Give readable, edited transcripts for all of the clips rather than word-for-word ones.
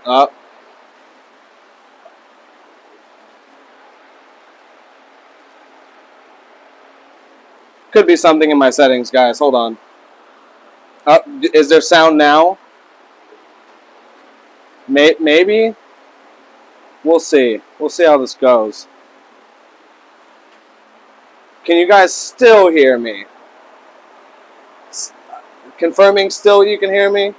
Up. Could be something in my settings, guys. Hold on. Is there sound now? Maybe. We'll see. We'll see how this goes. Can you guys still hear me? Confirming still you can hear me?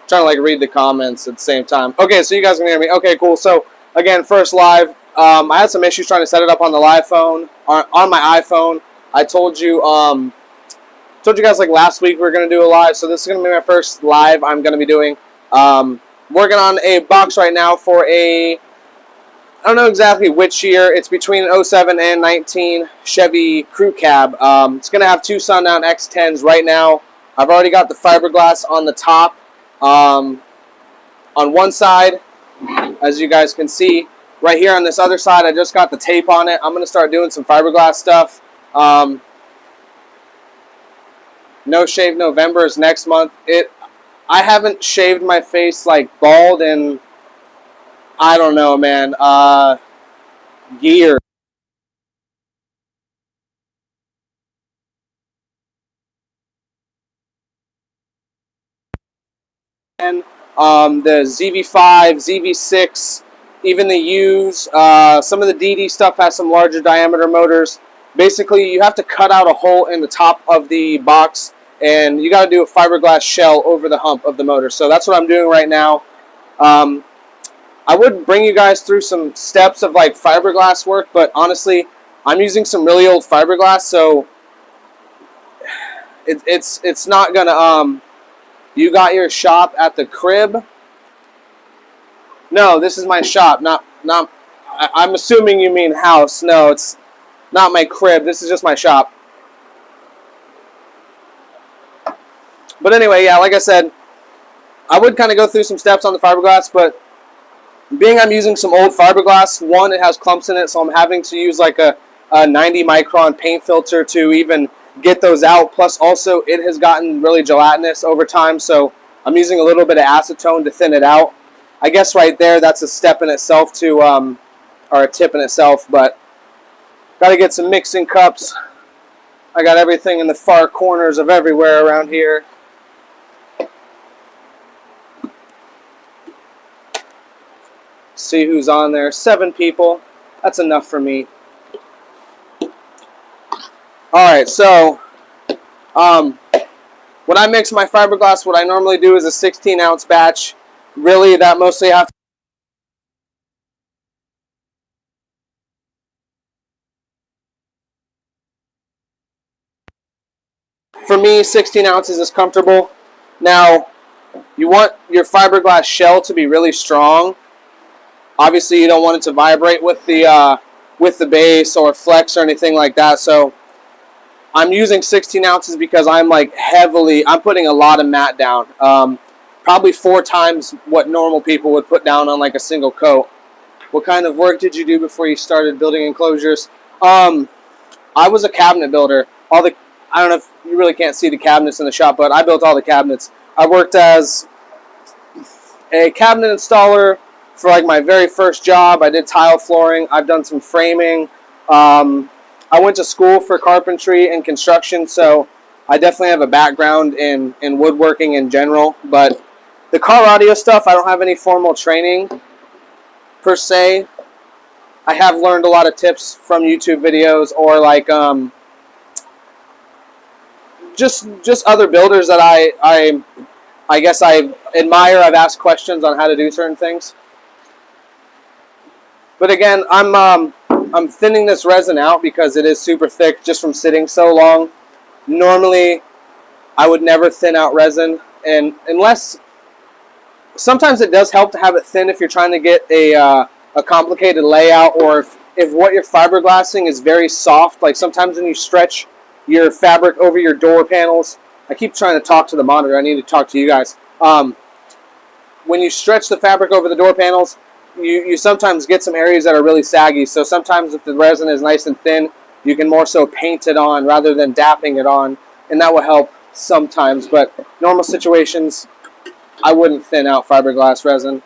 Trying to like read the comments at the same time. Okay, so you guys can hear me. Okay, cool. So again, first live. I had some issues trying to set it up on the live phone, on my iPhone. I told you guys like last week we were gonna do a live, so this is gonna be my first live I'm gonna be doing. Working on a box right now for I don't know exactly which year. It's between an 07 and 19 Chevy Crew Cab. It's gonna have two Sundown X10s right now. I've already got the fiberglass on the top. On one side, as you guys can see, right here on this other side, I just got the tape on it. I'm gonna start doing some fiberglass stuff. No Shave November is next month. I haven't shaved my face like bald in, I don't know, man, years. The ZV5, ZV6, even the U's, some of the DD stuff has some larger diameter motors. Basically, you have to cut out a hole in the top of the box, and you got to do a fiberglass shell over the hump of the motor. So that's what I'm doing right now. I would bring you guys through some steps of like fiberglass work, but honestly, I'm using some really old fiberglass, so it's not gonna. You got your shop at the crib? No, this is my shop, not. I'm assuming you mean house. No, it's not my crib. This is just my shop. But anyway, yeah, like I said, I would kind of go through some steps on the fiberglass, but being I'm using some old fiberglass, one, it has clumps in it, so I'm having to use like a 90 micron paint filter to even get those out. Plus, also, it has gotten really gelatinous over time, so I'm using a little bit of acetone to thin it out. I guess right there, that's a step in itself to, or a tip in itself, but got to get some mixing cups. I got everything in the far corners of everywhere around here. See who's on there. 7 people. That's enough for me. Alright, so when I mix my fiberglass, what I normally do is a 16-ounce batch. Really, that mostly have to for me, 16 ounces is comfortable. Now, you want your fiberglass shell to be really strong. Obviously, you don't want it to vibrate with the base or flex or anything like that. So, I'm using 16 ounces because I'm like I'm putting a lot of mat down. Probably 4 times what normal people would put down on like a single coat. What kind of work did you do before you started building enclosures? I was a cabinet builder. I don't know if you really can't see the cabinets in the shop, but I built all the cabinets. I worked as a cabinet installer for like my very first job. I did tile flooring. I've done some framing. I went to school for carpentry and construction, so I definitely have a background in woodworking in general. But the car audio stuff, I don't have any formal training per se. I have learned a lot of tips from YouTube videos or like just other builders that I guess I admire. I've asked questions on how to do certain things. But again, I'm thinning this resin out because it is super thick just from sitting so long. Normally, I would never thin out resin, and unless sometimes it does help to have it thin if you're trying to get a complicated layout, or if what you're fiberglassing is very soft. Like sometimes when you stretch your fabric over your door panels, I keep trying to talk to the monitor. I need to talk to you guys. When you stretch the fabric over the door panels, you sometimes get some areas that are really saggy. So sometimes if the resin is nice and thin, you can more so paint it on rather than dapping it on, and that will help sometimes. But normal situations, I wouldn't thin out fiberglass resin.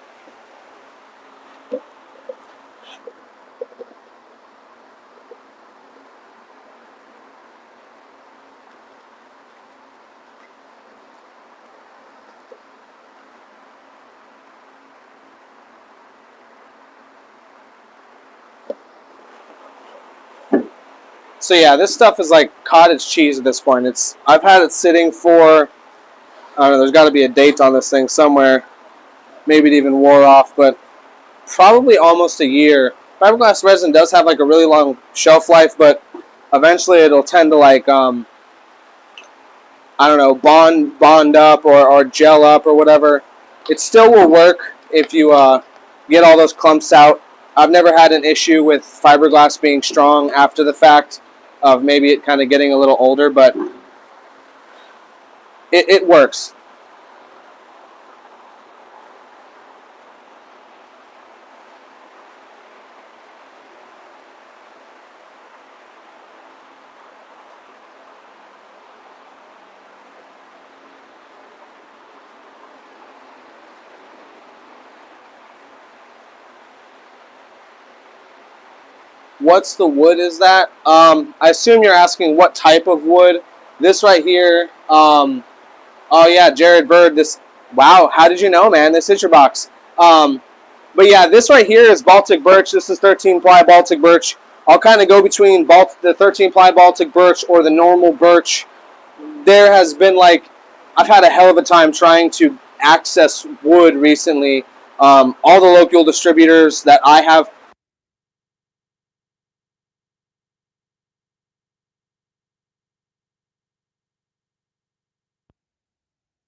So yeah, this stuff is like cottage cheese at this point. I've had it sitting for, I don't know, there's got to be a date on this thing somewhere. Maybe it even wore off, but probably almost a year. Fiberglass resin does have like a really long shelf life, but eventually it'll tend to like, I don't know, bond up or gel up or whatever. It still will work if you get all those clumps out. I've never had an issue with fiberglass being strong after the fact of maybe it kind of getting a little older, but it works. What's the wood is that? I assume you're asking what type of wood. This right here, oh yeah, Jared Bird, this, wow, how did you know, man? This is your box. But yeah, this right here is Baltic Birch. This is 13 ply Baltic Birch. I'll kind of go between the 13 ply Baltic Birch or the normal birch. There has been like, I've had a hell of a time trying to access wood recently. All the local distributors that I have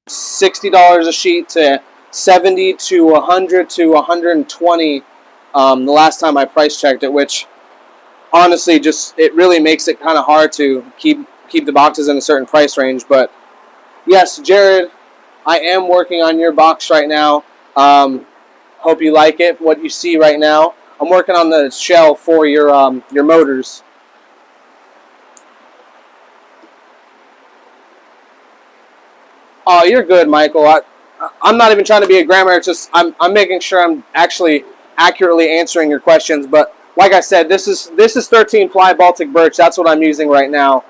$60 a sheet to 70 to 100 to 120 the last time I price checked it, which honestly just it really makes it kind of hard to keep the boxes in a certain price range. But yes, Jared, I am working on your box right now. Hope you like it. What you see right now, I'm working on the shell for your motors. Oh, you're good, Michael. I'm not even trying to be a grammar. It's just I'm making sure I'm actually accurately answering your questions. But like I said, this is 13 ply Baltic Birch. That's what I'm using right now.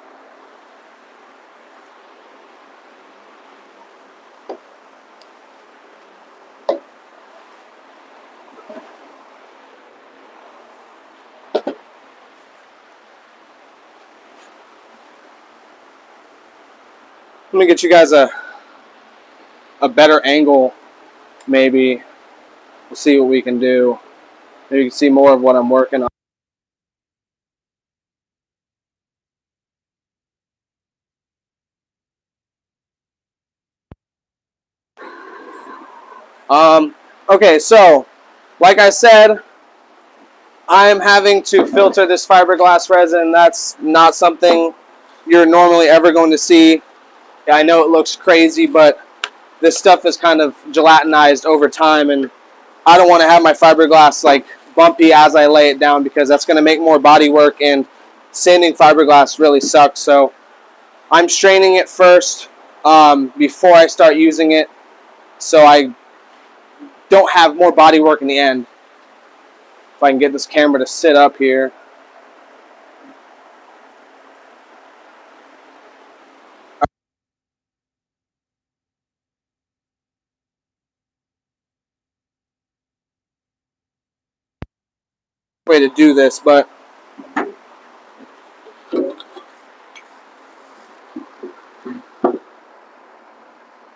Let me get you guys a better angle. Maybe we'll see what we can do. Maybe you can see more of what I'm working on. Okay, so like I said, I'm having to filter this fiberglass resin. That's not something you're normally ever going to see. I know it looks crazy, but this stuff is kind of gelatinized over time, and I don't want to have my fiberglass like bumpy as I lay it down because that's going to make more body work, and sanding fiberglass really sucks. So I'm straining it first before I start using it, so I don't have more body work in the end. If I can get this camera to sit up here. Way to do this, but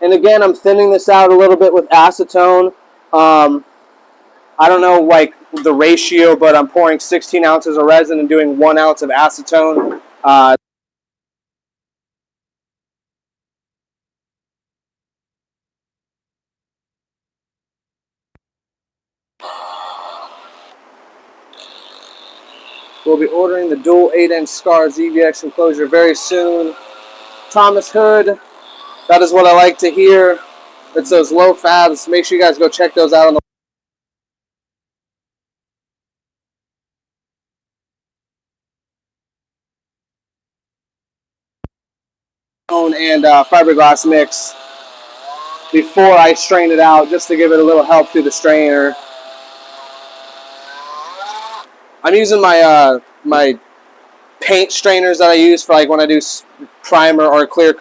and again, I'm thinning this out a little bit with acetone. I don't know like the ratio, but I'm pouring 16 ounces of resin and doing 1 ounce of acetone. We'll be ordering the dual 8-inch SCAR ZVX enclosure very soon. Thomas Hood, that is what I like to hear. It's those low Fabs. Make sure you guys go check those out on the and fiberglass mix. before I strain it out, just to give it a little help through the strainer. I'm using my my paint strainers that I use for like when I do primer or clear.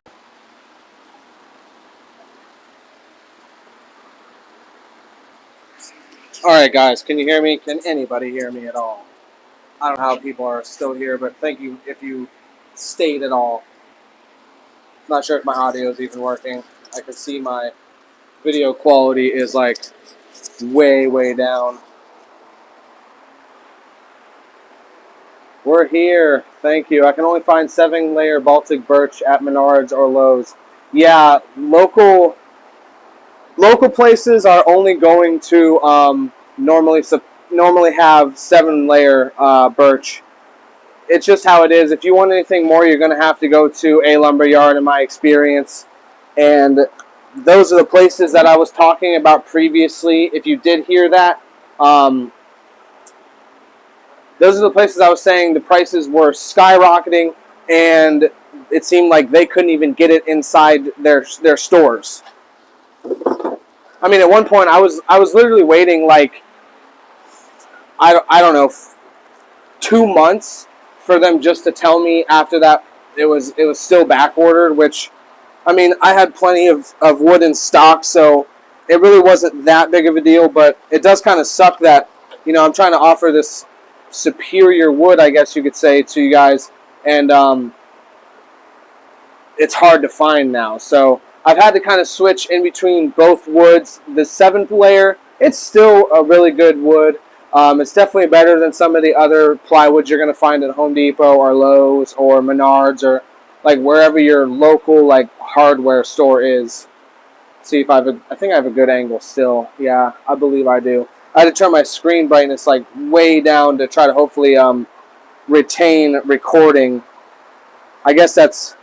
All right, guys, can you hear me? Can anybody hear me at all? I don't know how people are still here, but thank you if you stayed at all. Not sure if my audio is even working. I can see my video quality is like way down. We're here. Thank you. I can only find 7-layer Baltic Birch at Menards or Lowe's. Yeah, local places are only going to normally have 7-layer birch. It's just how it is. If you want anything more, you're going to have to go to a lumber yard, in my experience. And those are the places that I was talking about previously. If you did hear that, those are the places I was saying the prices were skyrocketing, and it seemed like they couldn't even get it inside their stores. I mean, at one point, I was literally waiting like I don't know, 2 months for them just to tell me after that it was still back ordered. Which, I mean, I had plenty of wood in stock, so it really wasn't that big of a deal. But it does kind of suck that, you know, I'm trying to offer this superior wood, I guess you could say, to you guys, and it's hard to find now. So I've had to kind of switch in between both woods. The 7th layer, it's still a really good wood. It's definitely better than some of the other plywoods you're going to find at Home Depot or Lowe's or Menards or like wherever your local like hardware store is. See if I think I have a good angle still. Yeah, I believe I do. I had to turn my screen brightness like way down to try to hopefully retain recording. I guess that's,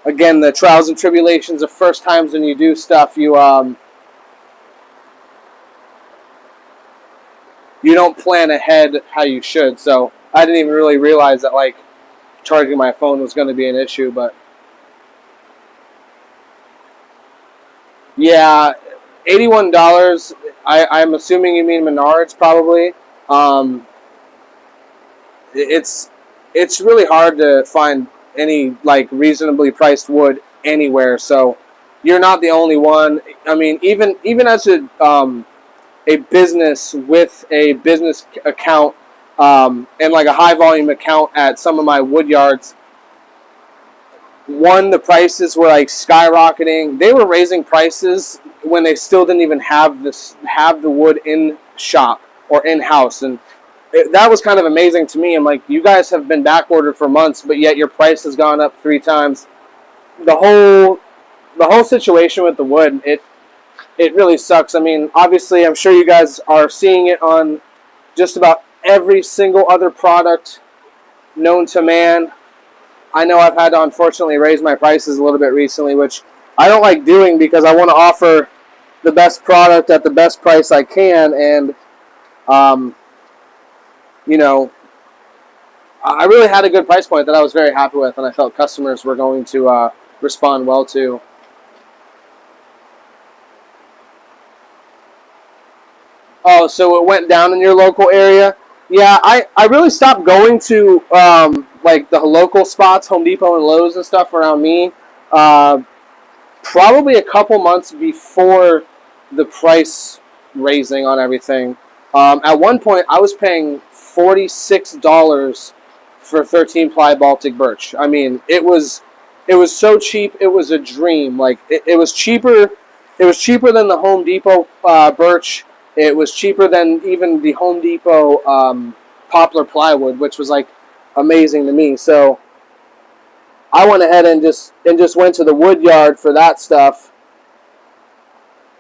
again, the trials and tribulations of first times when you do stuff. You don't plan ahead how you should. So I didn't even really realize that like charging my phone was going to be an issue. But yeah, $81. I'm assuming you mean Menards, probably. It's really hard to find any like reasonably priced wood anywhere. So you're not the only one. I mean, even as a business with a business account and like a high volume account at some of my wood yards, the prices were like skyrocketing. They were raising prices when they still didn't even have the wood in shop or in house, and that was kind of amazing to me. I'm like, you guys have been back ordered for months, but yet your price has gone up 3 times. The whole situation with the wood, it really sucks. I mean, obviously, I'm sure you guys are seeing it on just about every single other product known to man. I know I've had to unfortunately raise my prices a little bit recently, which I don't like doing because I want to offer the best product at the best price I can. And, you know, I really had a good price point that I was very happy with, and I felt customers were going to respond well to. Oh, so it went down in your local area? Yeah, I really stopped going to like the local spots, Home Depot and Lowe's and stuff around me, probably a couple months before the price raising on everything. At one point, I was paying $46 for 13-ply Baltic Birch. I mean, it was so cheap. It was a dream. Like it was cheaper. It was cheaper than the Home Depot birch. It was cheaper than even the Home Depot poplar plywood, which was like amazing to me. So I went ahead and just went to the wood yard for that stuff.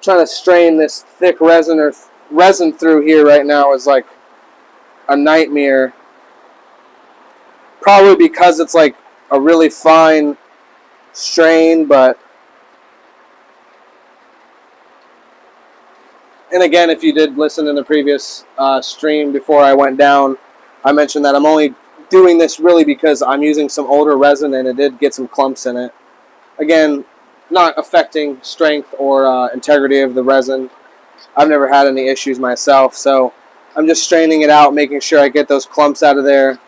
Trying to strain this thick resin through here right now is like a nightmare. Probably because it's like a really fine strain, but and again, if you did listen in the previous stream before I went down, I mentioned that I'm only doing this really because I'm using some older resin and it did get some clumps in it. Again, not affecting strength or integrity of the resin. I've never had any issues myself, so I'm just straining it out, making sure I get those clumps out of there.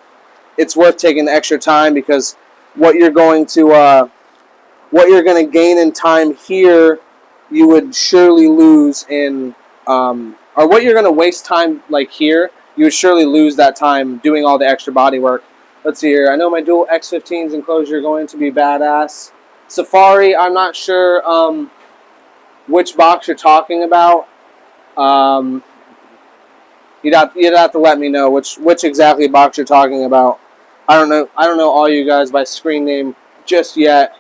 It's worth taking the extra time because what you're going to gain in time here, you would surely lose in, or what you're going to waste time like here, you would surely lose that time doing all the extra body work. Let's see here. I know my dual X15's enclosure are going to be badass. Safari, I'm not sure which box you're talking about. You'd have to let me know which exactly box you're talking about. I don't know all you guys by screen name just yet.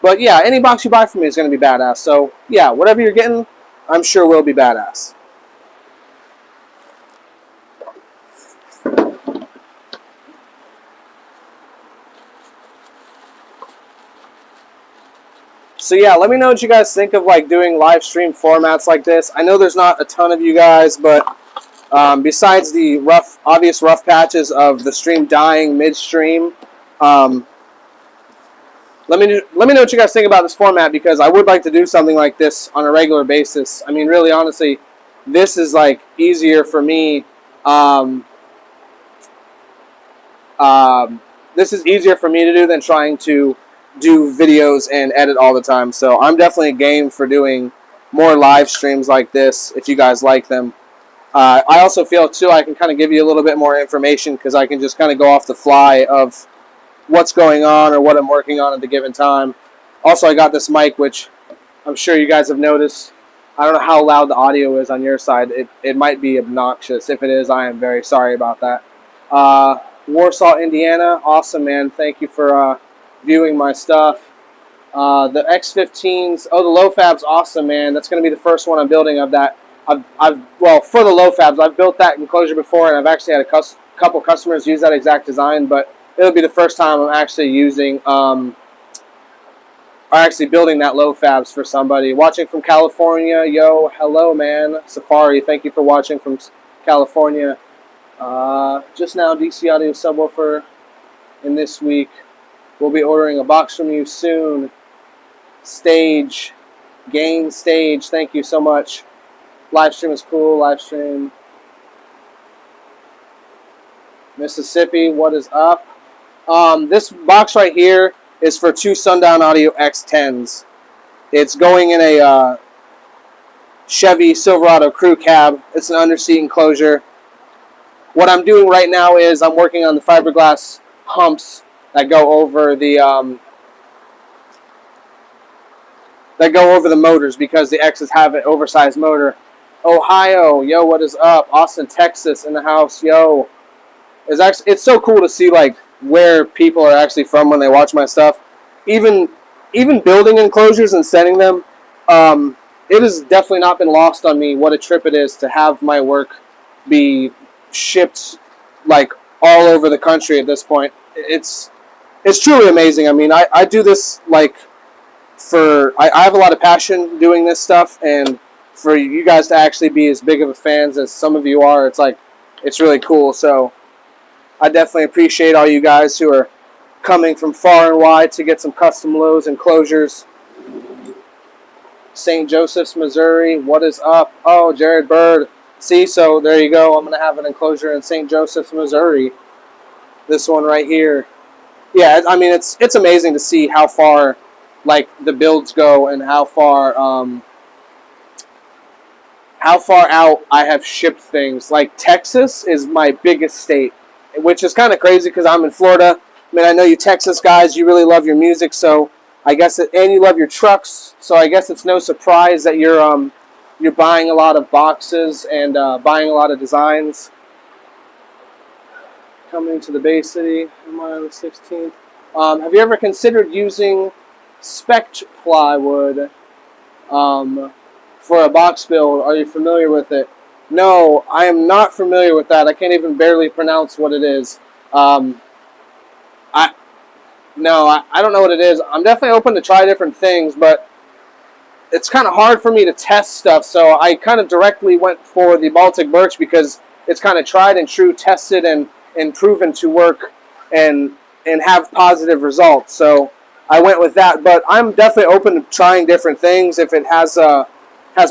But yeah, any box you buy from me is going to be badass. So yeah, whatever you're getting, I'm sure will be badass. So yeah, let me know what you guys think of like doing live stream formats like this. I know there's not a ton of you guys, but besides the obvious rough patches of the stream dying midstream, let me know what you guys think about this format, because I would like to do something like this on a regular basis. I mean, really, honestly, this is like easier for me. This is easier for me to do than trying to do videos and edit all the time. So I'm definitely game for doing more live streams like this if you guys like them. I also feel too I can kind of give you a little bit more information because I can just kind of go off the fly of what's going on or what I'm working on at the given time. Also, I got this mic, which I'm sure you guys have noticed. I don't know how loud the audio is on your side. It might be obnoxious. If it is, I am very sorry about that. Warsaw, Indiana. Awesome, man. Thank you for viewing my stuff. The X15s. Oh, the low Fabs. Awesome, man. That's going to be the first one I'm building of that. Well, for the low Fabs, I've built that enclosure before, and I've actually had a couple customers use that exact design, but it'll be the first time I'm actually using, or actually building that low Fabs for somebody. Watching from California. Yo, hello, man. Safari, thank you for watching from California. Just now, DC Audio Subwoofer in this week. We'll be ordering a box from you soon. Stage. Gain Stage. Thank you so much. Live stream is cool. Live stream. Mississippi, what is up? This box right here is for 2 Sundown Audio X10s. It's going in a Chevy Silverado crew cab. It's an underseat enclosure. What I'm doing right now is I'm working on the fiberglass humps that go over the motors, because the X's have an oversized motor. Ohio, yo, what is up? Austin, Texas, in the house, yo. It's so cool to see like where people are actually from when they watch my stuff. Even building enclosures and sending them, it has definitely not been lost on me what a trip it is to have my work be shipped like all over the country at this point. It's truly amazing. I mean, I do this like I have a lot of passion doing this stuff, and for you guys to actually be as big of a fans as some of you are, it's really cool. So I definitely appreciate all you guys who are coming from far and wide to get some CustomLowz enclosures. St. Joseph's, Missouri, what is up? Oh, Jared Bird. See, so there you go. I'm going to have an enclosure in St. Joseph's, Missouri. This one right here. Yeah, I mean, it's amazing to see how far, like, the builds go and how far out I have shipped things. Like, Texas is my biggest state, which is kind of crazy because I'm in Florida. I mean, I know you Texas guys, you really love your music, so I guess and you love your trucks, so I guess it's no surprise that you're buying a lot of boxes and buying a lot of designs. Coming to the Bay City, am I on the 16th? Have you ever considered using Spec plywood for a box build? Are you familiar with it? No, I am not familiar with that. I can't even barely pronounce what it is. I don't know what it is. I'm definitely open to try different things, but it's kind of hard for me to test stuff, so I kind of directly went for the Baltic Birch because it's kind of tried and true, tested and proven to work and have positive results. So I went with that. But I'm definitely open to trying different things if it has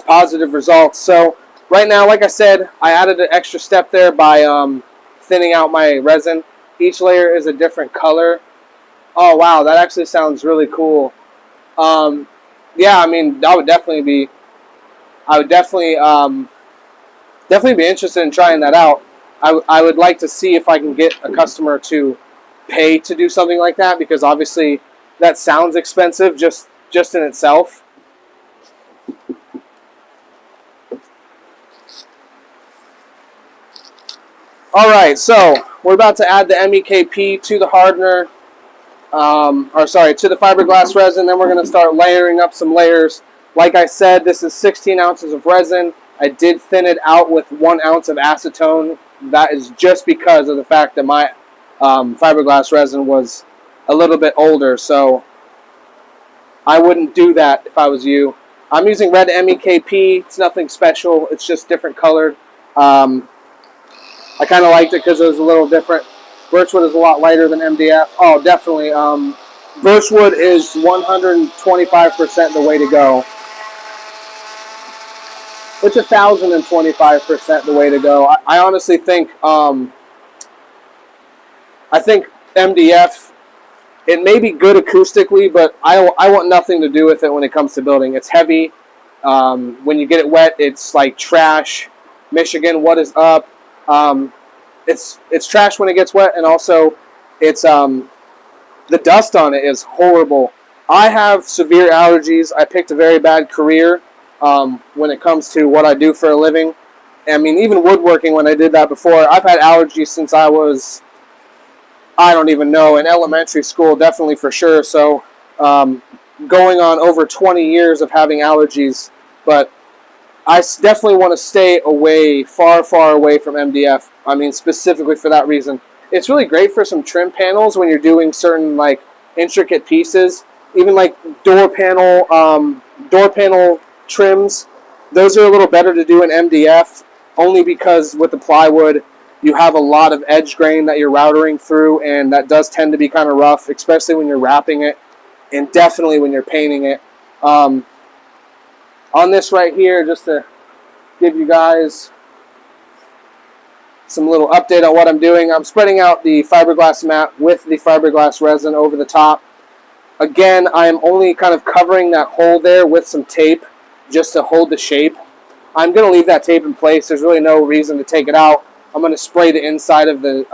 positive results. So right now, like I said, I added an extra step there by thinning out my resin. Each layer is a different color. Oh wow, that actually sounds really cool. Yeah, I mean, I would definitely be interested in trying that out. I would like to see if I can get a customer to pay to do something like that, because obviously that sounds expensive just in itself. All right, so we're about to add the MEKP to the hardener, to the fiberglass resin. Then we're going to start layering up some layers. Like I said, this is 16 ounces of resin. I did thin it out with 1 ounce of acetone. That is just because of the fact that my fiberglass resin was a little bit older, so I wouldn't do that if I was you. I'm using red MEKP. It's nothing special. It's just different colored. I kind of liked it because it was a little different. Birchwood is a lot lighter than MDF. Oh, definitely. Birchwood is 125% the way to go. It's 1,025% the way to go. I honestly think MDF, it may be good acoustically, but I want nothing to do with it when it comes to building. It's heavy. When you get it wet, it's like trash. Michigan, what is up? It's trash when it gets wet, and also it's the dust on it is horrible. I have severe allergies. I picked a very bad career when it comes to what I do for a living. I mean, even woodworking, when I did that before, I've had allergies since I was, I don't even know, in elementary school, definitely for sure. So going on over 20 years of having allergies, but I definitely want to stay away, far, far away from MDF. I mean, specifically for that reason. It's really great for some trim panels when you're doing certain like intricate pieces, even like door panel trims. Those are a little better to do in MDF, only because with the plywood, you have a lot of edge grain that you're routering through, and that does tend to be kind of rough, especially when you're wrapping it, and definitely when you're painting it. On this right here, just to give you guys some little update on what I'm doing, I'm spreading out the fiberglass mat with the fiberglass resin over the top. Again, I am only kind of covering that hole there with some tape just to hold the shape. I'm going to leave that tape in place. There's really no reason to take it out. I'm going to spray the inside of the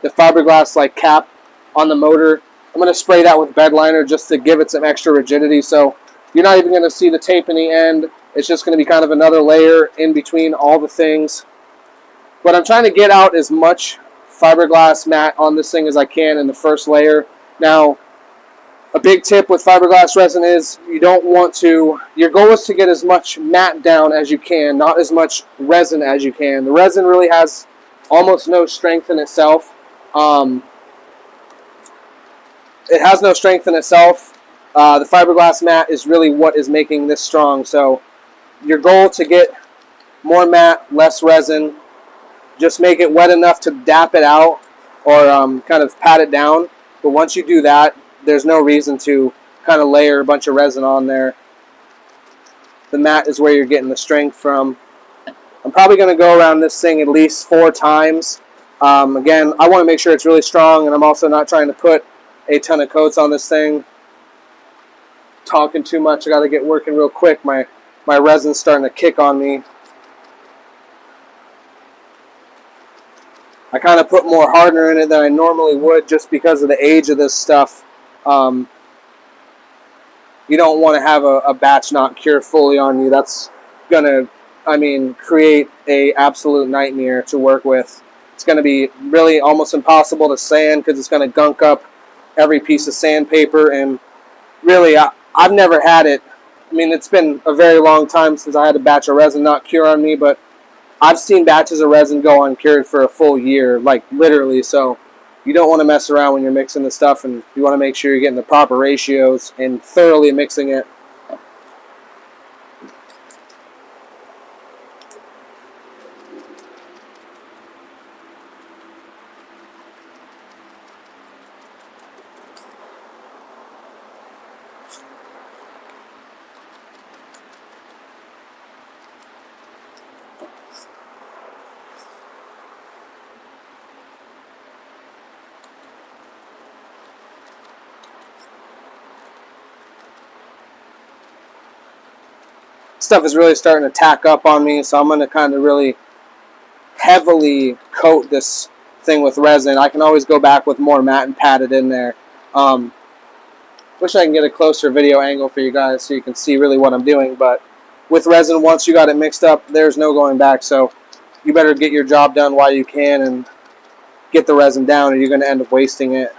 fiberglass like cap on the motor. I'm going to spray that with bed liner just to give it some extra rigidity. So you're not even going to see the tape in the end. It's just going to be kind of another layer in between all the things. But I'm trying to get out as much fiberglass mat on this thing as I can in the first layer. Now, a big tip with fiberglass resin is you don't want to, your goal is to get as much mat down as you can, not as much resin as you can. The resin really has almost no strength in itself. It has no strength in itself. The fiberglass mat is really what is making this strong. So your goal to get more mat, less resin, just make it wet enough to dap it out or kind of pat it down. But once you do that, there's no reason to kind of layer a bunch of resin on there. The mat is where you're getting the strength from. I'm probably going to go around this thing at least 4 times. Again, I want to make sure it's really strong, and I'm also not trying to put a ton of coats on this thing. Talking too much. I got to get working real quick. My resin's starting to kick on me. I kind of put more hardener in it than I normally would just because of the age of this stuff. You don't want to have a batch not cure fully on you. That's going to, I mean, create a absolute nightmare to work with. It's going to be really almost impossible to sand because it's going to gunk up every piece of sandpaper. And really, I've never had it. I mean, it's been a very long time since I had a batch of resin not cure on me, but I've seen batches of resin go uncured for a full year, like literally. So you don't want to mess around when you're mixing the stuff, and you want to make sure you're getting the proper ratios and thoroughly mixing it. Stuff is really starting to tack up on me, so I'm going to kind of really heavily coat this thing with resin. I can always go back with more matte and pat it in there. Wish I can get a closer video angle for you guys so you can see really what I'm doing, but with resin, once you got it mixed up, there's no going back, so you better get your job done while you can and get the resin down, or you're going to end up wasting it.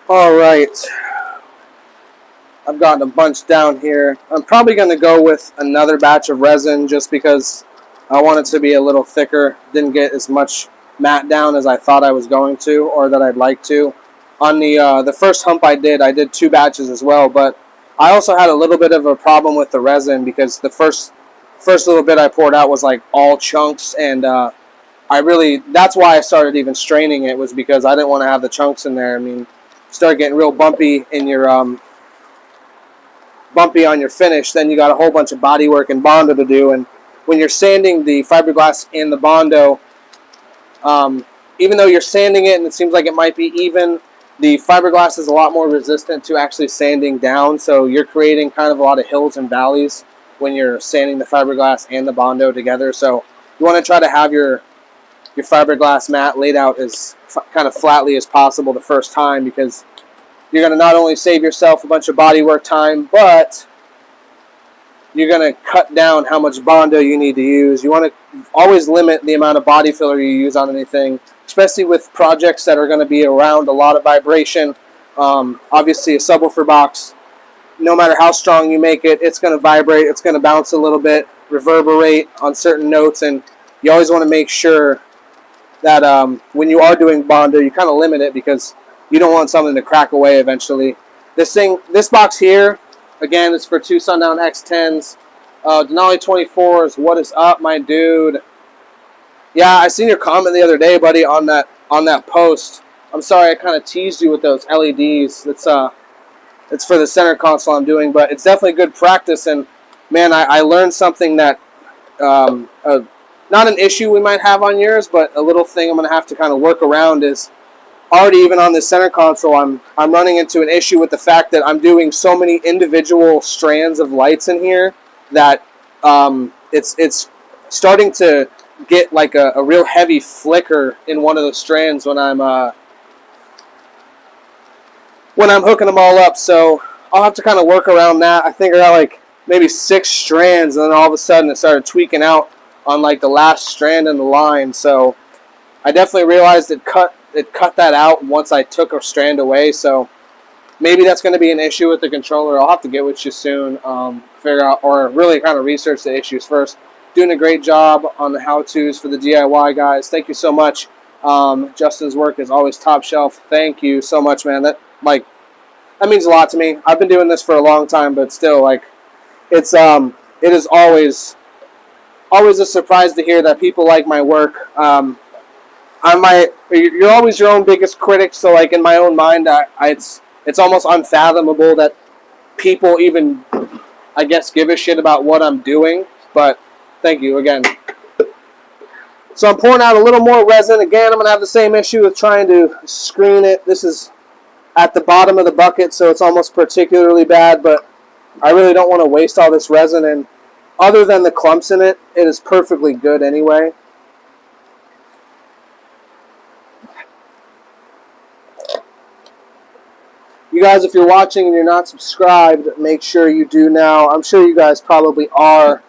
Alright, I've gotten a bunch down here. I'm probably going to go with another batch of resin just because I want it to be a little thicker. Didn't get as much matte down as I thought I was going to, or that I'd like to. On the first hump I did 2 batches as well, but I also had a little bit of a problem with the resin because the first little bit I poured out was like all chunks, and that's why I started even straining it, was because I didn't want to have the chunks in there. I mean, start getting real bumpy in your bumpy on your finish, then you got a whole bunch of body work and Bondo to do. And when you're sanding the fiberglass in the Bondo, even though you're sanding it and it seems like it might be even, the fiberglass is a lot more resistant to actually sanding down, so you're creating kind of a lot of hills and valleys when you're sanding the fiberglass and the Bondo together. So you want to try to have your fiberglass mat laid out as kind of flatly as possible the first time, because you're going to not only save yourself a bunch of bodywork time, but you're going to cut down how much Bondo you need to use. You want to always limit the amount of body filler you use on anything, especially with projects that are going to be around a lot of vibration. Obviously, a subwoofer box, no matter how strong you make it, it's going to vibrate, it's going to bounce a little bit, reverberate on certain notes, and you always want to make sure that when you are doing Bondo, you kind of limit it, because you don't want something to crack away eventually. This box here, again, is for 2 Sundown X10s. Denali 24s, what is up, my dude? Yeah, I seen your comment the other day, buddy, on that post. I'm sorry I kind of teased you with those LEDs. It's for the center console I'm doing, but it's definitely good practice. And man, I learned something that not an issue we might have on yours, but a little thing I'm going to have to kind of work around is, already even on this center console, I'm running into an issue with the fact that I'm doing so many individual strands of lights in here that it's starting to get like a real heavy flicker in one of the strands when I'm hooking them all up. So I'll have to kind of work around that. I think I got like maybe 6 strands, and then all of a sudden it started tweaking out on like the last strand in the line. So I definitely realized it cut that out once I took a strand away. So maybe that's going to be an issue with the controller. I'll have to get with you soon, figure out, or really kind of research the issues first. Doing a great job on the how-tos for the DIY guys. Thank you so much. Justin's work is always top shelf. Thank you so much, man. That means a lot to me. I've been doing this for a long time, but still, it is always a surprise to hear that people like my work. You're always your own biggest critic, so like in my own mind, it's almost unfathomable that people even, I guess, give a shit about what I'm doing. But thank you again. So I'm pouring out a little more resin. Again, I'm going to have the same issue with trying to screen it. This is at the bottom of the bucket, so it's almost particularly bad, but I really don't want to waste all this resin, and other than the clumps in it, it is perfectly good anyway. You guys, if you're watching and you're not subscribed, make sure you do now. I'm sure you guys probably are.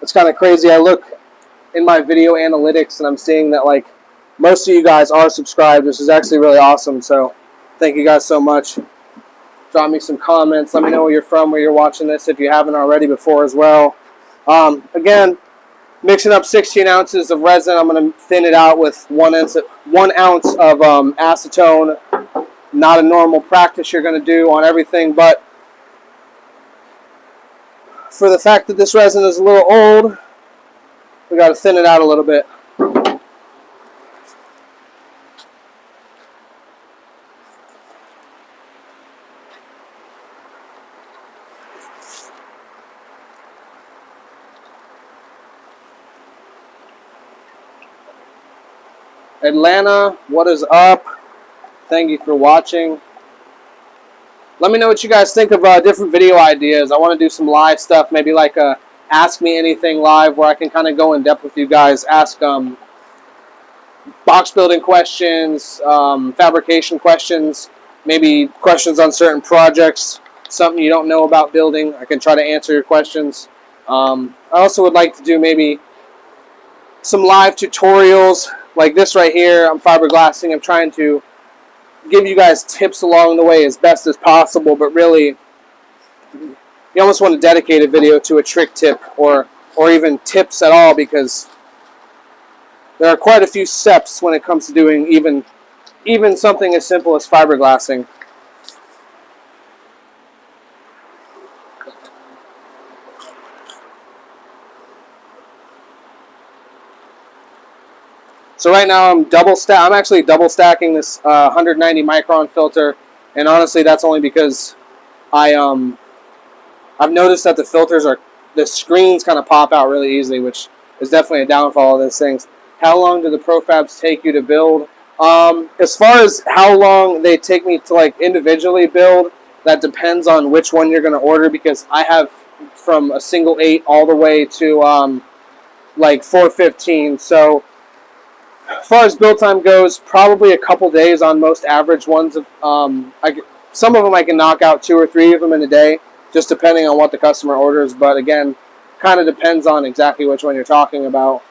It's kind of crazy. I look in my video analytics, and I'm seeing that like most of you guys are subscribed, which is actually really awesome. So thank you guys so much. Drop me some comments. Let me know where you're from, where you're watching this, if you haven't already before as well. Again, mixing up 16 ounces of resin. I'm going to thin it out with 1 ounce of acetone. Not a normal practice you're going to do on everything, but for the fact that this resin is a little old, we got to thin it out a little bit. Atlanta, what is up? Thank you for watching. Let me know what you guys think of different video ideas. I want to do some live stuff, maybe like a Ask Me Anything live, where I can kind of go in depth with you guys, ask box building questions, fabrication questions, maybe questions on certain projects, something you don't know about building. I can try to answer your questions. I also would like to do maybe some live tutorials like this right here. I'm fiberglassing. I'm trying to give you guys tips along the way as best as possible, but really you almost want to dedicate a video to a trick tip or even tips at all, because there are quite a few steps when it comes to doing even something as simple as fiberglassing. So right now I'm actually double stacking this 190 micron filter, and honestly that's only because I've noticed that the screens kind of pop out really easily, which is definitely a downfall of these things. How long do the ProFabs take you to build? As far as how long they take me to like individually build, that depends on which one you're going to order, because I have from a single 8 all the way to like 415. So as far as build time goes, probably a couple days on most average ones. Some of them I can knock out 2 or 3 of them in a day, just depending on what the customer orders. But again, kind of depends on exactly which one you're talking about.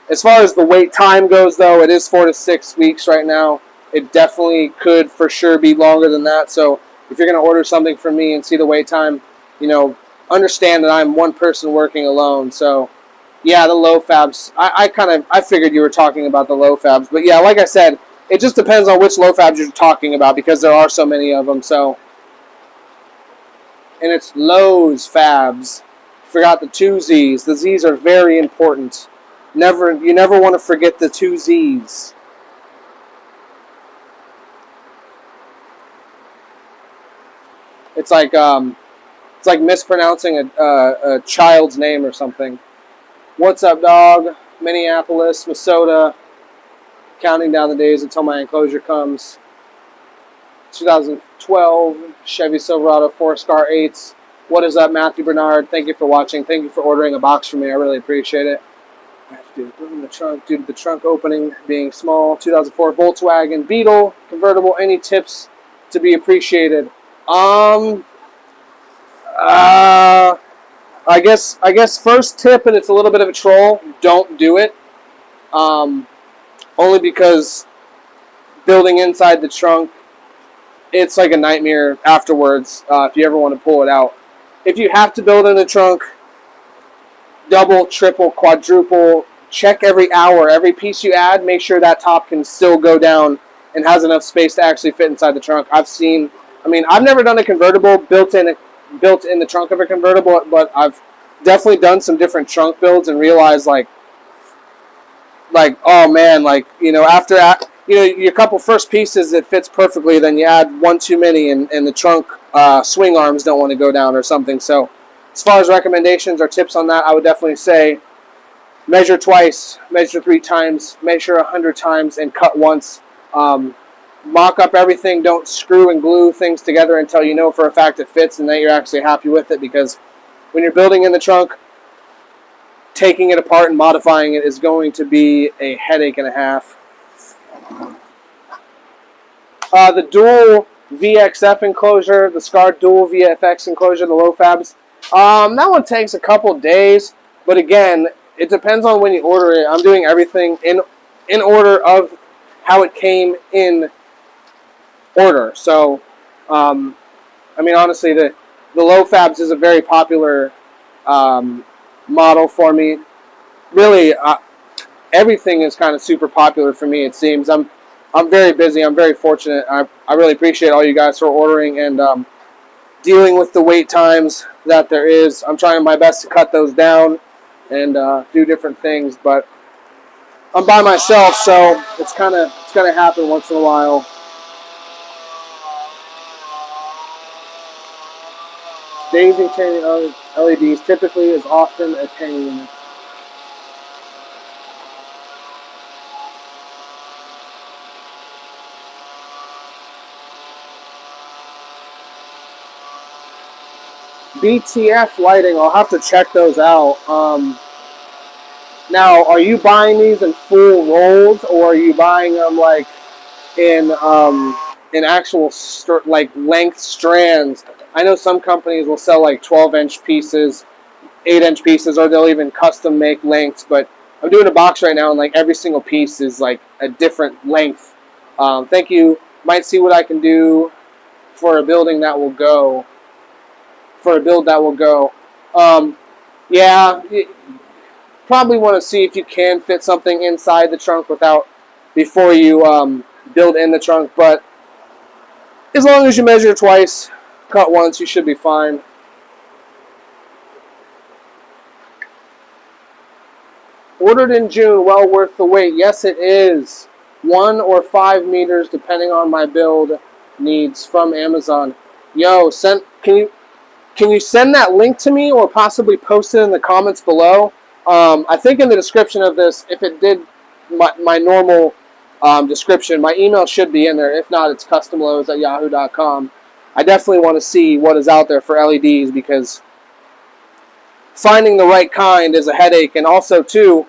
As far as the wait time goes, though, it is 4 to 6 weeks right now. It definitely could for sure be longer than that. So if you're going to order something from me and see the wait time, you know, understand that I'm one person working alone. So yeah, the low fabs. I figured you were talking about the low fabs, but yeah, like I said, it just depends on which low fabs you're talking about, because there are so many of them. So, and it's Lowz fabs. Forgot the 2 Z's. The Z's are very important. You never want to forget the 2 Z's. It's like mispronouncing a child's name or something. What's up, dog? Minneapolis, Minnesota. Counting down the days until my enclosure comes. 2012 Chevy Silverado 4-Scar 8s. What is up, Matthew Bernard? Thank you for watching. Thank you for ordering a box for me. I really appreciate it. I have to do the trunk due to the trunk opening being small. 2004 Volkswagen Beetle convertible. Any tips to be appreciated? I guess first tip, and it's a little bit of a troll, don't do it. Only because building inside the trunk, it's like a nightmare afterwards if you ever want to pull it out. If you have to build in the trunk, double, triple, quadruple, check every hour. Every piece you add, make sure that top can still go down and has enough space to actually fit inside the trunk. I've never done a convertible built in the trunk of a convertible, but I've definitely done some different trunk builds and realized like oh man, like, you know, after your couple first pieces, it fits perfectly, then you add one too many and the trunk swing arms don't want to go down or something. So as far as recommendations or tips on that, I would definitely say measure twice, measure 3 times, measure 100 times, and cut once. Mock up everything. Don't screw and glue things together until you know for a fact it fits and that you're actually happy with it, because when you're building in the trunk, taking it apart and modifying it is going to be a headache and a half. The dual VXF enclosure, the Scar dual VFX enclosure, the low fabs, that one takes a couple days, but again, it depends on when you order it. I'm doing everything in order of how it came in order. So, I mean, honestly, the low Fabs is a very popular model for me. Really, everything is kind of super popular for me. It seems I'm very busy. I'm very fortunate. I really appreciate all you guys for ordering and dealing with the wait times that there is. I'm trying my best to cut those down and do different things, but I'm by myself, so it's gonna happen once in a while. Daisy changing LEDs typically is often a pain. BTF lighting, I'll have to check those out. Now, are you buying these in full rolls, or are you buying them like in actual like length strands? I know some companies will sell like 12-inch pieces, 8-inch pieces, or they'll even custom make lengths. But I'm doing a box right now, and like every single piece is like a different length. Thank you. Might see what I can do for a building that will go. For a build that will go. Yeah. Probably want to see if you can fit something inside the trunk before you build in the trunk, but as long as you measure twice, cut once, you should be fine. Ordered in June, well worth the wait. Yes, it is. 1 or 5 meters, depending on my build needs, from Amazon. Yo, can you send that link to me, or possibly post it in the comments below? I think in the description of this, if it did my normal description, my email should be in there. If not, it's CustomLowz@yahoo.com. I definitely want to see what is out there for LEDs, because finding the right kind is a headache. And also, too,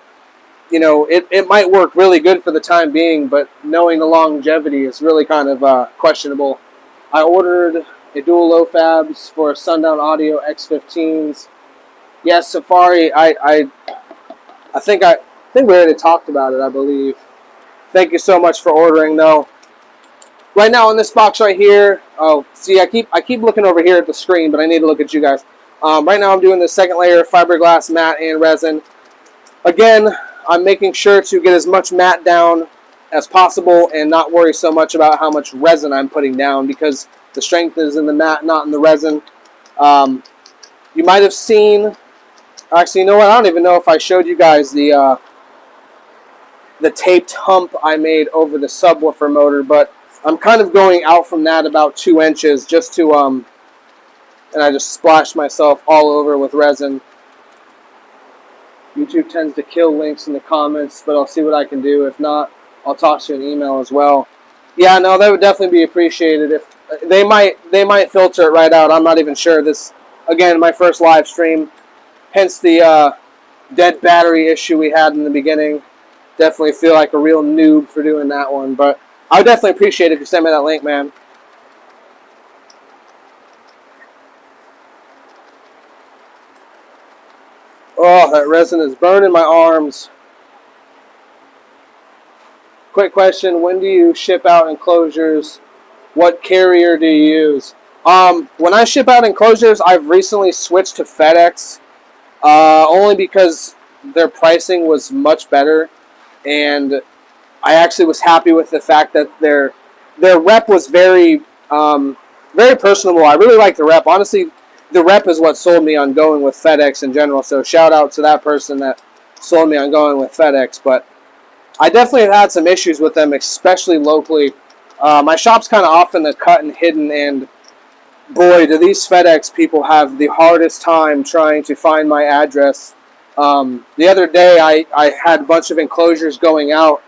you know, it might work really good for the time being, but knowing the longevity is really kind of questionable. I ordered a dual low Fabs for Sundown Audio X15s. Yes, Safari. I think we already talked about it, I believe. Thank you so much for ordering, though. Right now in this box right here. Oh, see, I keep looking over here at the screen, but I need to look at you guys. Right now I'm doing the second layer of fiberglass, matte, and resin. Again, I'm making sure to get as much matte down as possible and not worry so much about how much resin I'm putting down, because the strength is in the matte, not in the resin. You might have seen. Actually, you know what? I don't even know if I showed you guys the taped hump I made over the subwoofer motor, but I'm kind of going out from that about 2 inches just to, and I just splashed myself all over with resin. YouTube tends to kill links in the comments, but I'll see what I can do. If not, I'll toss you an email as well. Yeah, no, that would definitely be appreciated. If they might filter it right out. I'm not even sure. This, again, my first live stream. Hence the dead battery issue we had in the beginning. Definitely feel like a real noob for doing that one. But I would definitely appreciate it if you send me that link, man. Oh, that resin is burning my arms. Quick question. When do you ship out enclosures? What carrier do you use? When I ship out enclosures, I've recently switched to FedEx. Only because their pricing was much better, and I actually was happy with the fact that their rep was very personable. I really like the rep. Honestly, the rep is what sold me on going with FedEx in general. So shout out to that person that sold me on going with FedEx. But I definitely have had some issues with them, especially locally. My shop's kind of off in the cut and hidden, and boy, do these FedEx people have the hardest time trying to find my address. The other day, I had a bunch of enclosures going out.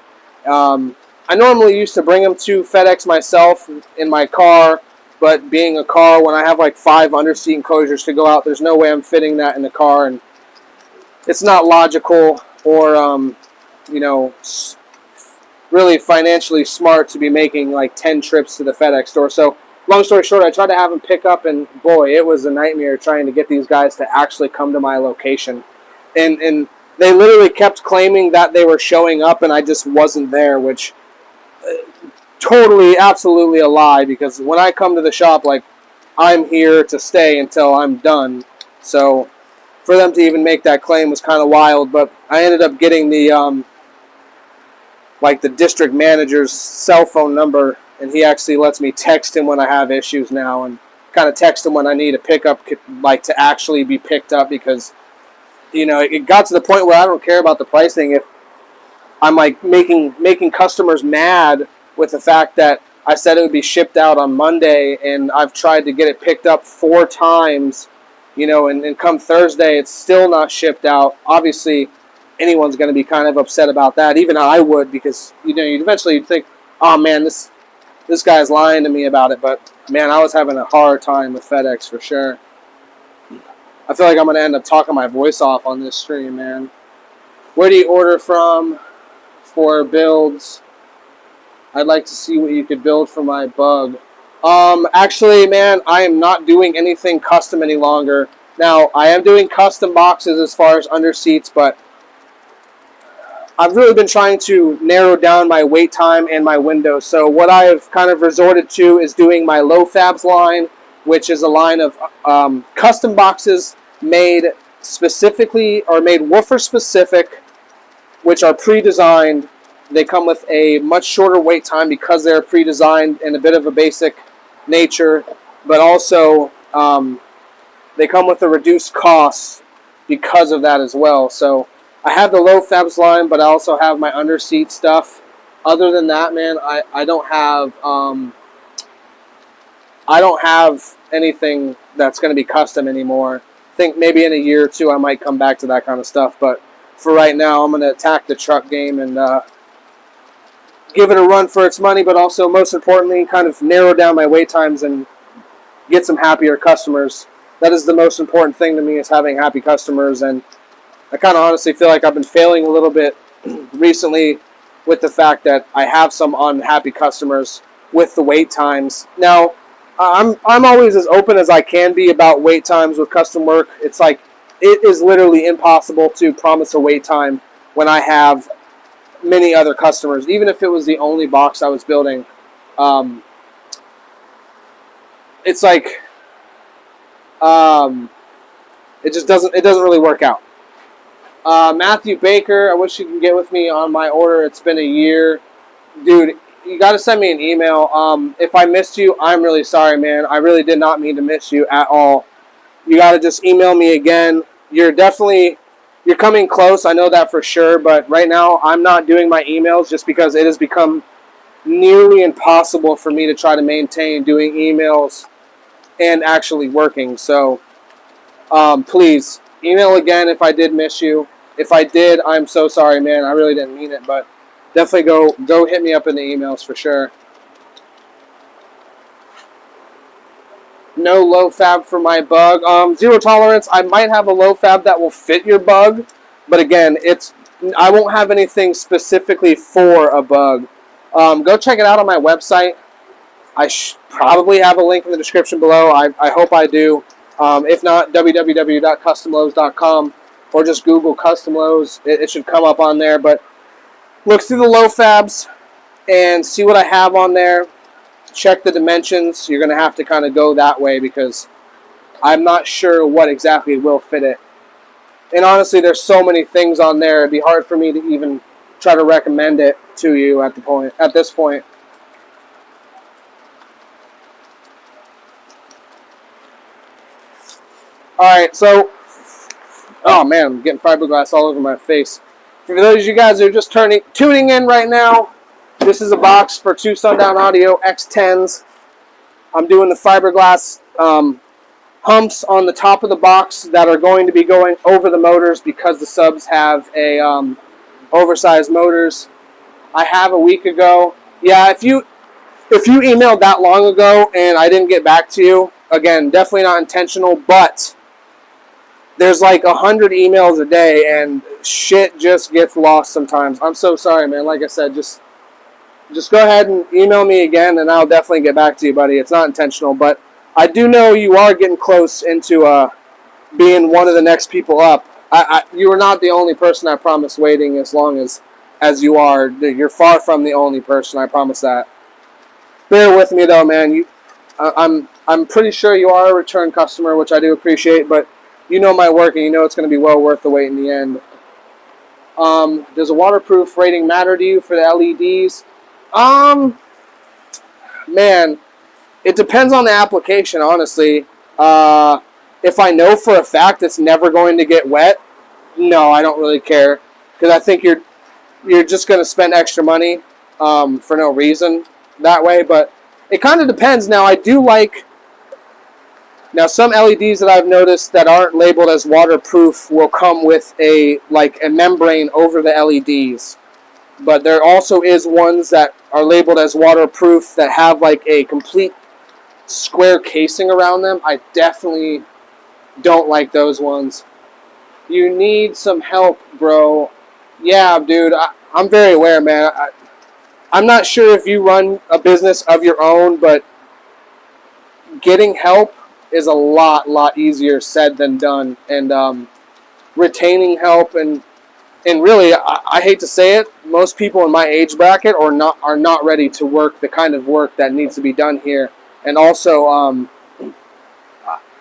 I normally used to bring them to FedEx myself in my car, but being a car, when I have like 5 underseat enclosures to go out, there's no way I'm fitting that in the car, and it's not logical or, you know, really financially smart to be making like 10 trips to the FedEx store. So long story short, I tried to have them pick up, and boy, it was a nightmare trying to get these guys to actually come to my location. And they literally kept claiming that they were showing up and I just wasn't there, which totally, absolutely a lie, because when I come to the shop, like, I'm here to stay until I'm done. So for them to even make that claim was kind of wild, but I ended up getting the like the district manager's cell phone number, and he actually lets me text him when I have issues now, and kind of text him when I need a pickup, like to actually be picked up, because you know, it got to the point where I don't care about the pricing if I'm like making customers mad with the fact that I said it would be shipped out on Monday, and I've tried to get it picked up 4 times, you know, and come Thursday, it's still not shipped out. Obviously, anyone's going to be kind of upset about that. Even I would, because, you know, eventually you'd think, oh, man, this guy's lying to me about it. But, man, I was having a hard time with FedEx for sure. I feel like I'm going to end up talking my voice off on this stream, man. Where do you order from for builds? I'd like to see what you could build for my bug. Actually, man, I am not doing anything custom any longer. Now, I am doing custom boxes as far as underseats, but I've really been trying to narrow down my wait time and my window. So what I've kind of resorted to is doing my low Fabs line, which is a line of custom boxes made specifically, or made woofer specific, which are pre-designed. They come with a much shorter wait time because they're pre-designed in a bit of a basic nature, but also they come with a reduced cost because of that as well. So I have the low Fabs line, but I also have my underseat stuff. Other than that, man, I don't have anything that's going to be custom anymore. I think maybe in a year or two I might come back to that kind of stuff, but for right now I'm going to attack the truck game and give it a run for its money, but also, most importantly, kind of narrow down my wait times and get some happier customers. That is the most important thing to me, is having happy customers, and I kind of honestly feel like I've been failing a little bit recently with the fact that I have some unhappy customers with the wait times. Now, I'm always as open as I can be about wait times with custom work. It's like, it is literally impossible to promise a wait time when I have many other customers, even if it was the only box I was building. It's like it just doesn't really work out. Matthew Baker, I wish you could get with me on my order. It's been a year. Dude, you got to send me an email. If I missed you, I'm really sorry, man. I really did not mean to miss you at all. You got to just email me again. You're coming close, I know that for sure, but right now I'm not doing my emails just because it has become nearly impossible for me to try to maintain doing emails and actually working. So please, email again if I did miss you. If I did, I'm so sorry, man. I really didn't mean it, but definitely go hit me up in the emails for sure. No low Fab for my bug. Zero tolerance. I might have a low Fab that will fit your bug, but again, I won't have anything specifically for a bug. Go check it out on my website. I probably have a link in the description below. I hope I do. If not, www.CustomLowz.com, or just Google CustomLowz. It should come up on there. But look through the low Fabs and see what I have on there. Check the dimensions. You're going to have to kind of go that way because I'm not sure what exactly will fit it. And honestly, there's so many things on there, it'd be hard for me to even try to recommend it to you at this point. Alright, so, oh man, I'm getting fiberglass all over my face. For those of you guys who are just tuning in right now, this is a box for 2 Sundown Audio X10s. I'm doing the fiberglass humps on the top of the box that are going to be going over the motors because the subs have a oversized motors. I have a week ago. Yeah, if you emailed that long ago and I didn't get back to you, again, definitely not intentional, but there's like 100 emails a day and shit just gets lost sometimes. I'm so sorry, man. Like I said, just go ahead and email me again, and I'll definitely get back to you, buddy. It's not intentional, but I do know you are getting close into being one of the next people up. You are not the only person, I promise, waiting as long as you are. You're far from the only person, I promise that. Bear with me, though, man. I'm pretty sure you are a return customer, which I do appreciate, but you know my work, and you know it's going to be well worth the wait in the end. Does a waterproof rating matter to you for the LEDs? Man, it depends on the application, honestly. If I know for a fact it's never going to get wet, no, I don't really care, because I think you're just going to spend extra money for no reason that way. But it kind of depends. Now, I do like... Now, some LEDs that I've noticed that aren't labeled as waterproof will come with a membrane over the LEDs. But there also is ones that are labeled as waterproof that have like a complete square casing around them. I definitely don't like those ones. You need some help, bro. Yeah, dude, I'm very aware, man. I'm not sure if you run a business of your own, but getting help is a lot easier said than done. And retaining help and really, I hate to say it, most people in my age bracket are not ready to work the kind of work that needs to be done here. And also,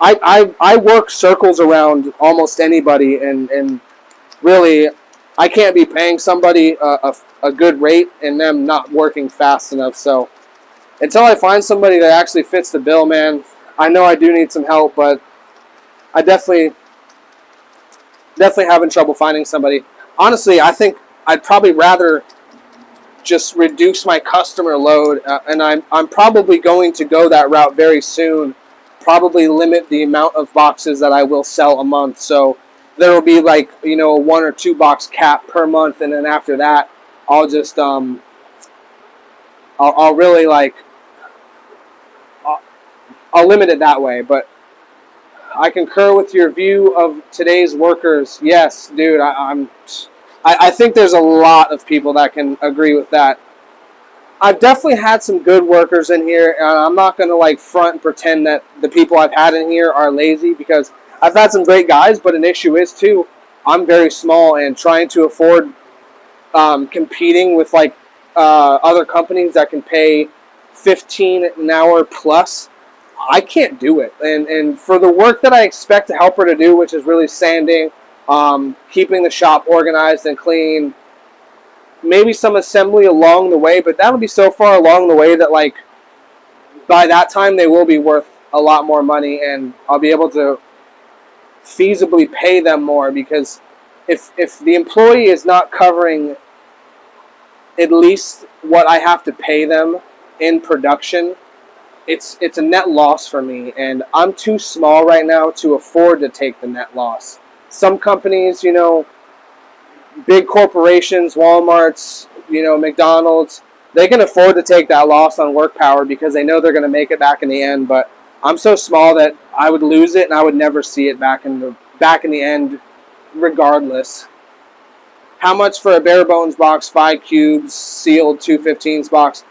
I work circles around almost anybody, and really, I can't be paying somebody a good rate and them not working fast enough. So until I find somebody that actually fits the bill, man, I know I do need some help, but I definitely having trouble finding somebody. Honestly, I think I'd probably rather just reduce my customer load, and I'm probably going to go that route very soon. Probably limit the amount of boxes that I will sell a month. So there will be like, you know, a 1 or 2 box cap per month, and then after that, I'll just I'll really like I'll limit it that way. But I concur with your view of today's workers. Yes, dude, I think there's a lot of people that can agree with that. I've definitely had some good workers in here, and I'm not going to like front and pretend that the people I've had in here are lazy, because I've had some great guys, but an issue is too, I'm very small, and trying to afford competing with like other companies that can pay $15 an hour plus, I can't do it. And for the work that I expect a helper to do, which is really sanding, keeping the shop organized and clean, maybe some assembly along the way, but that'll be so far along the way that like by that time they will be worth a lot more money, and I'll be able to feasibly pay them more, because if the employee is not covering at least what I have to pay them in production, it's a net loss for me, and I'm too small right now to afford to take the net loss. Some companies, you know, big corporations, Walmarts, you know, McDonald's, they can afford to take that loss on work power because they know they're going to make it back in the end. But I'm so small that I would lose it, and I would never see it back in the end regardless. How much for a bare bones box, 5 cubes, sealed 215s box?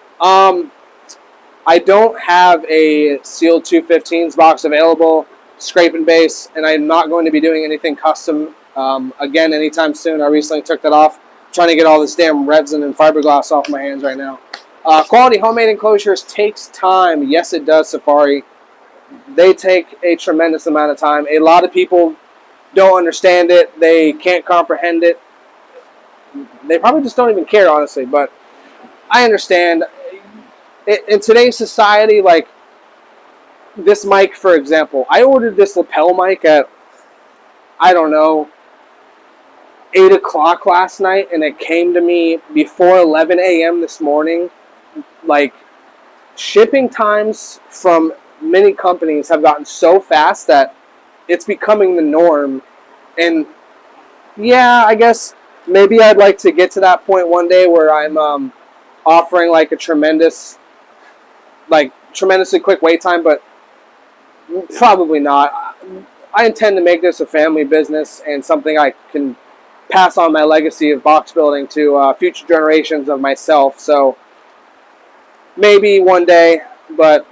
I don't have a sealed 215s box available, scrape and base, and I'm not going to be doing anything custom again anytime soon. I recently took that off. I'm trying to get all this damn resin and fiberglass off my hands right now. Quality homemade enclosures takes time. Yes, it does, Safari. They take a tremendous amount of time. A lot of people don't understand it. They can't comprehend it. They probably just don't even care, honestly, but I understand. In today's society, like this mic, for example, I ordered this lapel mic at, I don't know, 8 o'clock last night, and it came to me before 11 a.m. this morning. Like, shipping times from many companies have gotten so fast that it's becoming the norm. And yeah, I guess maybe I'd like to get to that point one day where I'm offering like a tremendously quick wait time, but probably not. I intend to make this a family business and something I can pass on my legacy of box building to future generations of myself. So maybe one day, but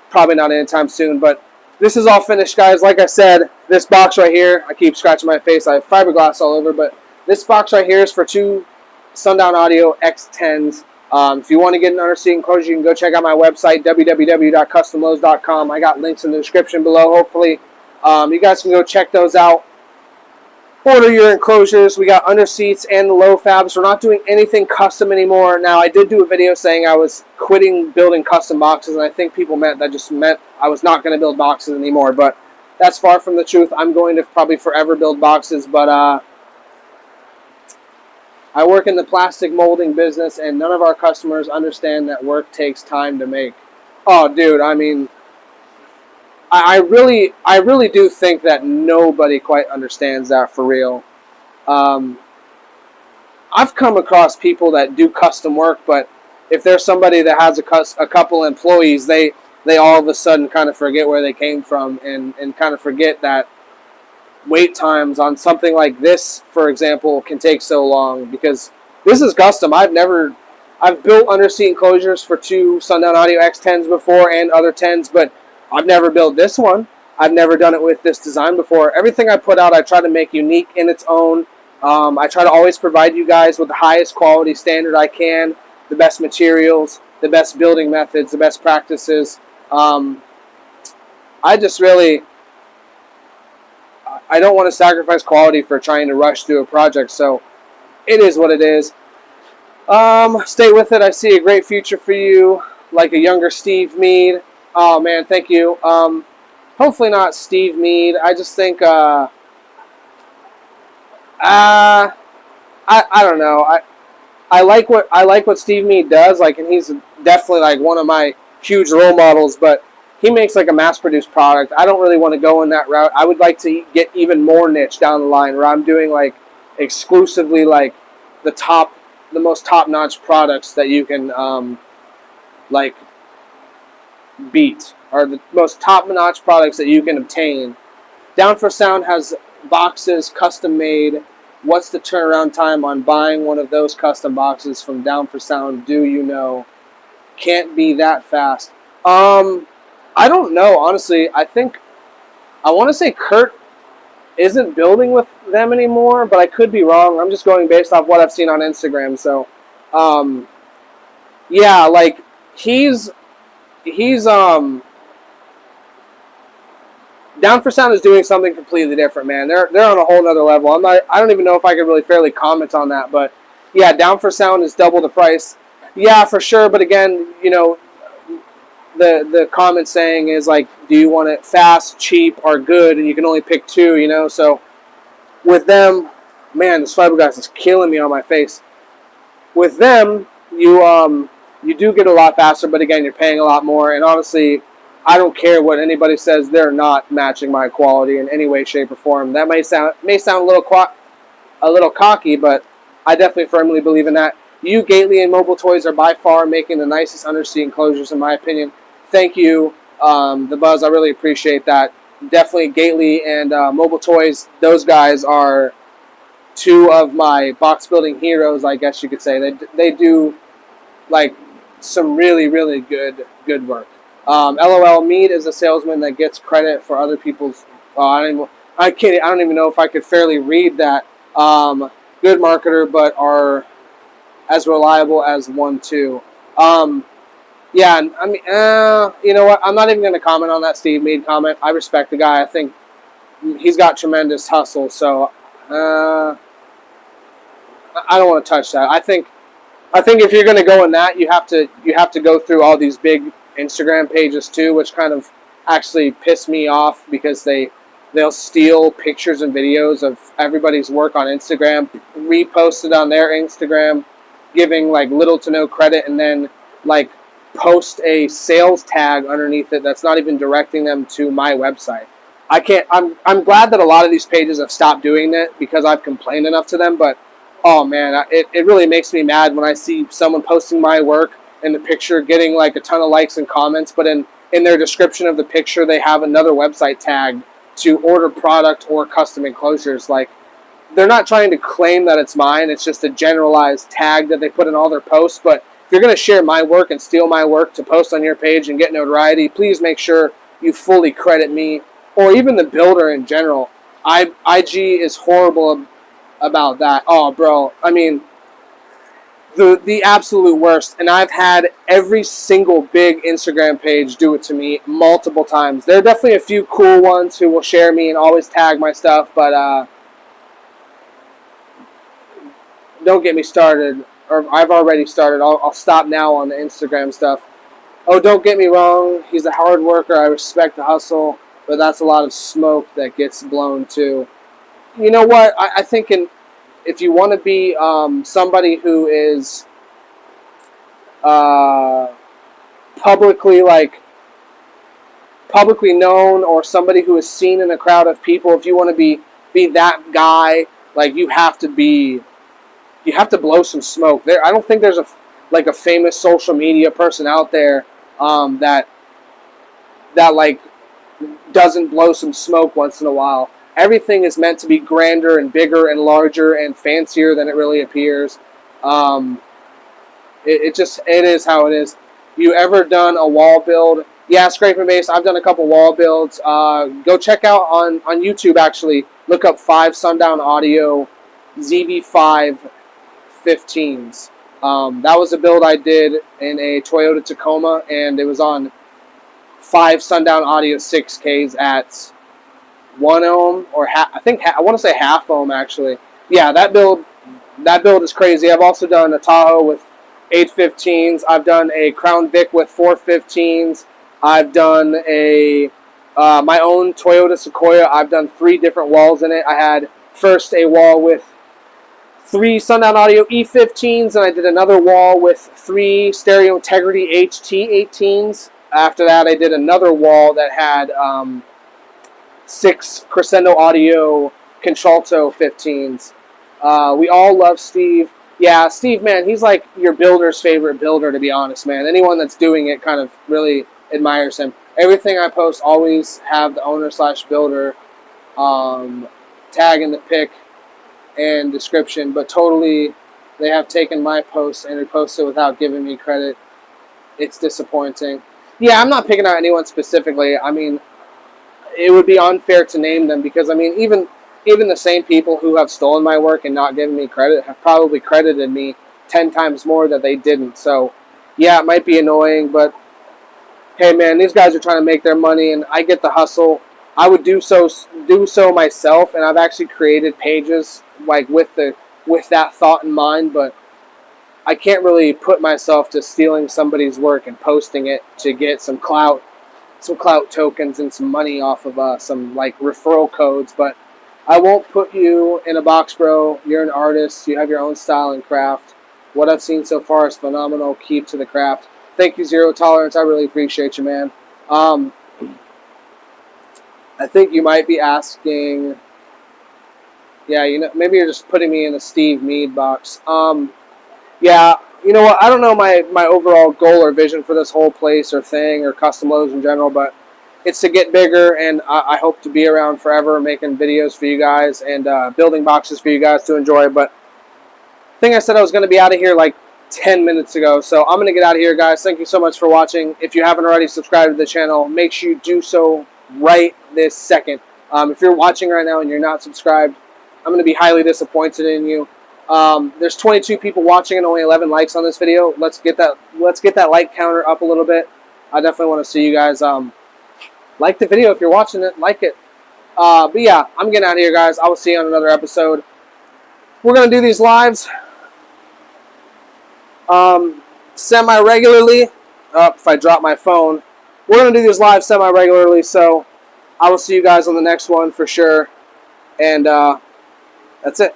probably not anytime soon. But this is all finished, guys. Like I said, This box right here, I keep scratching my face. I have fiberglass all over, but this box right here is for 2 Sundown Audio X10s. If you want to get an Underseat enclosure, you can go check out my website, www.CustomLowz.com. I got links in the description below, hopefully. You guys can go check those out. Order your enclosures. We got Underseats and the low Fabs. We're not doing anything custom anymore. Now, I did do a video saying I was quitting building custom boxes, and I think people meant that just meant I was not going to build boxes anymore, but that's far from the truth. I'm going to probably forever build boxes, but I work in the plastic molding business, and none of our customers understand that work takes time to make. Oh, dude, I mean, I really do think that nobody quite understands that for real. I've come across people that do custom work, but if there's somebody that has a couple employees, they all of a sudden kind of forget where they came from and kind of forget that wait times on something like this, for example, can take so long, because this is custom. I've built Underseat enclosures for 2 Sundown Audio X10s before and other 10s, but I've never built this one. I've never done it with this design before. Everything I put out, I try to make unique in its own. I try to always provide you guys with the highest quality standard I can, the best materials, the best building methods, the best practices. I just really, I don't want to sacrifice quality for trying to rush through a project, so it is what it is. Stay with it. I see a great future for you, like a younger Steve Mead. Oh man, thank you. Hopefully not Steve Mead. I just think I don't know. I like what Steve Mead does, like, and he's definitely like one of my huge role models, but he makes like a mass-produced product. I don't really want to go in that route. I would like to get even more niche down the line, where I'm doing like exclusively like the most top-notch products that you can like beat, or the most top-notch products that you can obtain. Down for Sound has boxes custom made. What's the turnaround time on buying one of those custom boxes from Down for Sound? Do you know? Can't be that fast. I don't know, honestly. I want to say Kurt isn't building with them anymore, but I could be wrong. I'm just going based off what I've seen on Instagram. So, yeah, like he's Down for Sound is doing something completely different, man. They're on a whole nother level. I don't even know if I could really fairly comment on that, but yeah, Down for Sound is double the price. Yeah, for sure. But again, you know, the comment saying is like, do you want it fast, cheap, or good? And you can only pick 2, you know. So with them, man, this fiberglass is killing me on my face. With them, you do get a lot faster, but again, you're paying a lot more. And honestly, I don't care what anybody says; they're not matching my quality in any way, shape, or form. That may sound a little cocky, but I definitely firmly believe in that. You, Gately, and Mobile Toys are by far making the nicest Underseat enclosures, in my opinion. Thank you, the Buzz. I really appreciate that. Definitely Gately and Mobile Toys. Those guys are 2 of my box building heroes, I guess you could say. They do like some really, really good work. LOL, Mead is a salesman that gets credit for other people's. I don't even know if I could fairly read that. Good marketer, but are as reliable as 1 too. Yeah, I mean, you know what? I'm not even going to comment on that Steve Mead comment. I respect the guy. I think he's got tremendous hustle. So I don't want to touch that. I think if you're going to go in that, you have to go through all these big Instagram pages too, which kind of actually piss me off, because they'll steal pictures and videos of everybody's work on Instagram, repost it on their Instagram, giving like little to no credit, and then like post a sales tag underneath it that's not even directing them to my website. I'm glad that a lot of these pages have stopped doing that, because I've complained enough to them, but oh man, it really makes me mad when I see someone posting my work and the picture getting like a ton of likes and comments, but in their description of the picture they have another website tag to order product or custom enclosures. Like, they're not trying to claim that it's mine, it's just a generalized tag that they put in all their posts. But if you're going to share my work and steal my work to post on your page and get notoriety, please make sure you fully credit me or even the builder in general. IG is horrible about that. Oh, bro. I mean, the absolute worst. And I've had every single big Instagram page do it to me multiple times. There are definitely a few cool ones who will share me and always tag my stuff, but don't get me started. Or I've already started. I'll stop now on the Instagram stuff. Oh, don't get me wrong. He's a hard worker. I respect the hustle, but that's a lot of smoke that gets blown too. You know what? I think if you want to be somebody who is publicly known, or somebody who is seen in a crowd of people, if you want to be that guy, like you have to blow some smoke. I don't think there's a famous social media person out there that like doesn't blow some smoke once in a while. Everything is meant to be grander and bigger and larger and fancier than it really appears. It is how it is. You ever done a wall build? Yeah, scrape and base. I've done a couple wall builds. Go check out on YouTube, actually. Look up 5 Sundown Audio ZV5 15s. That was a build I did in a Toyota Tacoma, and it was on 5 Sundown Audio 6Ks at 1 ohm, or I want to say half ohm, actually. Yeah, that build is crazy. I've also done a Tahoe with 815s. I've done a Crown Vic with 415s. I've done my own Toyota Sequoia. I've done 3 different walls in it. I had first a wall with 3 Sundown Audio E15s, and I did another wall with 3 Stereo Integrity HT18s. After that, I did another wall that had 6 Crescendo Audio Contralto 15s. We all love Steve. Yeah, Steve, man, he's like your builder's favorite builder, to be honest, man. Anyone that's doing it kind of really admires him. Everything I post always have the owner/builder tag in the pic and description, but totally they have taken my post and reposted without giving me credit. It's disappointing. Yeah, I'm not picking out anyone specifically. I mean, it would be unfair to name them, because I mean, even the same people who have stolen my work and not given me credit have probably credited me 10 times more that they didn't. So yeah, it might be annoying, but hey man, these guys are trying to make their money, and I get the hustle. I would do so myself, and I've actually created pages like with that thought in mind, but I can't really put myself to stealing somebody's work and posting it to get some clout tokens and some money off of some like referral codes. But I won't put you in a box, bro. You're an artist. You have your own style and craft. What I've seen so far is phenomenal. Keep to the craft. Thank you, Zero Tolerance. I really appreciate you, man. I think you might be asking, yeah, you know, maybe you're just putting me in a Steve Mead box. Yeah, you know what, I don't know my overall goal or vision for this whole place or thing or CustomLowz in general, but it's to get bigger, and I hope to be around forever making videos for you guys and building boxes for you guys to enjoy. But I think I said I was going to be out of here like 10 minutes ago, so I'm going to get out of here, guys. Thank you so much for watching. If you haven't already subscribed to the channel, make sure you do so right this second. If you're watching right now and you're not subscribed, I'm going to be highly disappointed in you. There's 22 people watching and only 11 likes on this video. Let's get that like counter up a little bit. I definitely want to see you guys like the video. If you're watching it, like it. But yeah, I'm getting out of here, guys. I will see you on another episode. We're going to do these lives semi-regularly. If I drop my phone. We're going to do these lives semi-regularly, so I will see you guys on the next one for sure. And that's it.